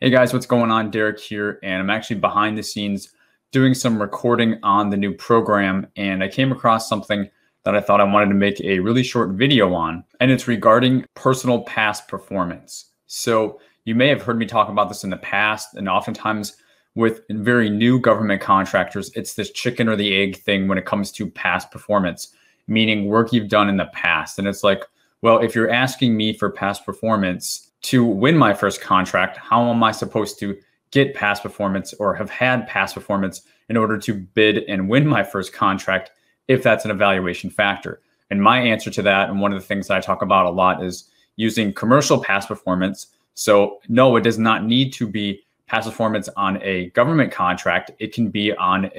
Hey guys, what's going on? Derek here, and I'm actually behind the scenes doing some recording on the new program, and I came across something that I thought I wanted to make a really short video on, and it's regarding personal past performance. So you may have heard me talk about this in the past, and oftentimes with very new government contractors, it's this chicken or the egg thing when it comes to past performance, meaning work you've done in the past. And it's like, well, if you're asking me for past performance to win my first contract, how am I supposed to get past performance or have had past performance in order to bid and win my first contract if that's an evaluation factor? And my answer to that, and one of the things that I talk about a lot, is using commercial past performance. So no, it does not need to be past performance on a government contract. It can be on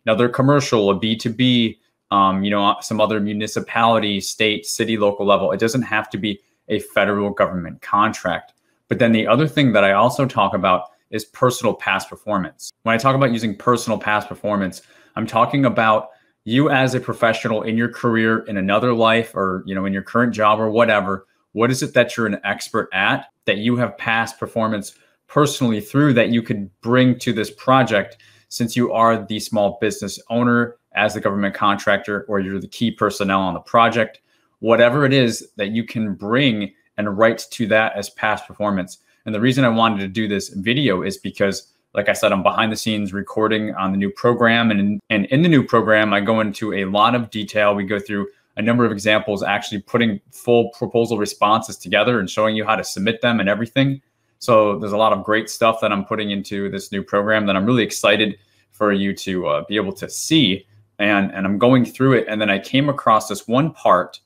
another commercial, a B2B, some other municipality, state, city, local level. It doesn't have to be a federal government contract. But then the other thing that I also talk about is personal past performance. When I talk about using personal past performance, I'm talking about you as a professional in your career, in another life, or in your current job or whatever. What is it that you're an expert at that you have past performance personally through that you could bring to this project, since you are the small business owner as the government contractor, or you're the key personnel on the project? Whatever it is that you can bring and write to that as past performance. And the reason I wanted to do this video is because, like I said, I'm behind the scenes recording on the new program. And in the new program, I go into a lot of detail. We go through a number of examples, actually putting full proposal responses together and showing you how to submit them and everything. So there's a lot of great stuff that I'm putting into this new program that I'm really excited for you to be able to see. And I'm going through it. And then I came across this one part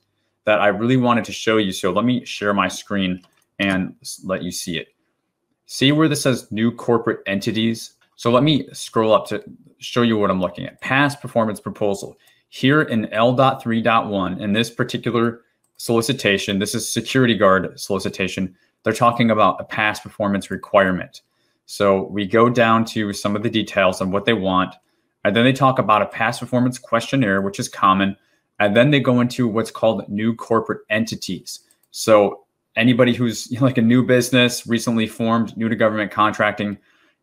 that I really wanted to show you. So let me share my screen and let you see it. See where this says new corporate entities? So let me scroll up to show you what I'm looking at. Past performance proposal. Here in L.3.1, in this particular solicitation, this is security guard solicitation, they're talking about a past performance requirement. So we go down to some of the details on what they want, and then they talk about a past performance questionnaire, which is common. And then they go into what's called new corporate entities. So anybody who's like a new business, recently formed, new to government contracting,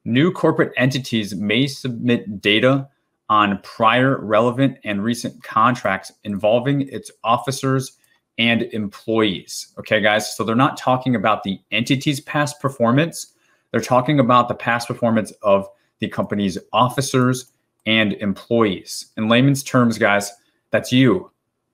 new corporate entities may submit data on prior relevant and recent contracts involving its officers and employees. Okay, guys, so they're not talking about the entity's past performance. They're talking about the past performance of the company's officers and employees. In layman's terms, guys, that's you.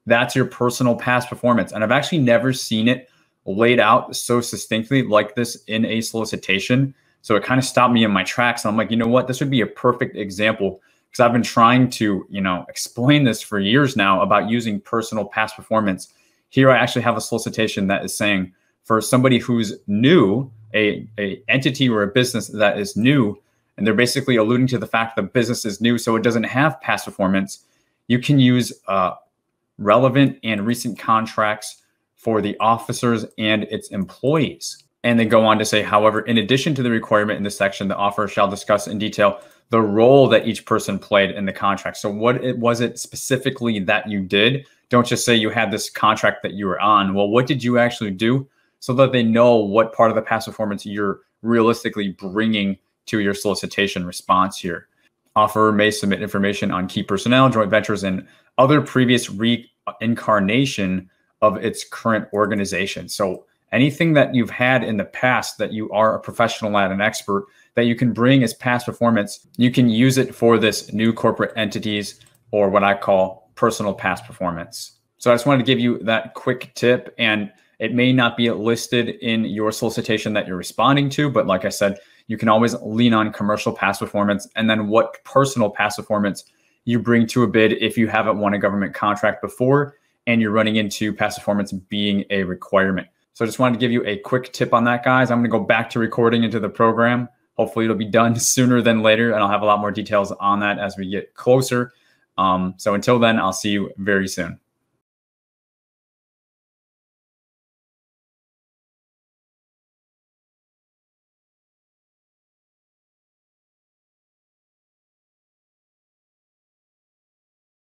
That's your personal past performance. And I've actually never seen it laid out so succinctly like this in a solicitation. So it kind of stopped me in my tracks. And I'm like, you know what? This would be a perfect example, because I've been trying to, explain this for years now about using personal past performance. Here I actually have a solicitation that is saying for somebody who's new, a entity or a business that is new, and they're basically alluding to the fact that business is new, so it doesn't have past performance. You can use relevant and recent contracts for the officers and its employees. And they go on to say, however, in addition to the requirement in this section, the offer shall discuss in detail the role that each person played in the contract. So what was it specifically that you did? Don't just say you had this contract that you were on. Well, what did you actually do? So that they know what part of the past performance you're realistically bringing to your solicitation response here. Offeror may submit information on key personnel, joint ventures, and other previous reincarnation of its current organization. So anything that you've had in the past that you are a professional at, an expert, that you can bring as past performance, you can use it for this new corporate entities, or what I call personal past performance. So I just wanted to give you that quick tip, and it may not be listed in your solicitation that you're responding to, but like I said, you can always lean on commercial past performance, and then what personal past performance you bring to a bid if you haven't won a government contract before and you're running into past performance being a requirement. So I just wanted to give you a quick tip on that, guys. I'm going to go back to recording into the program. Hopefully it'll be done sooner than later, and I'll have a lot more details on that as we get closer. So until then, I'll see you very soon.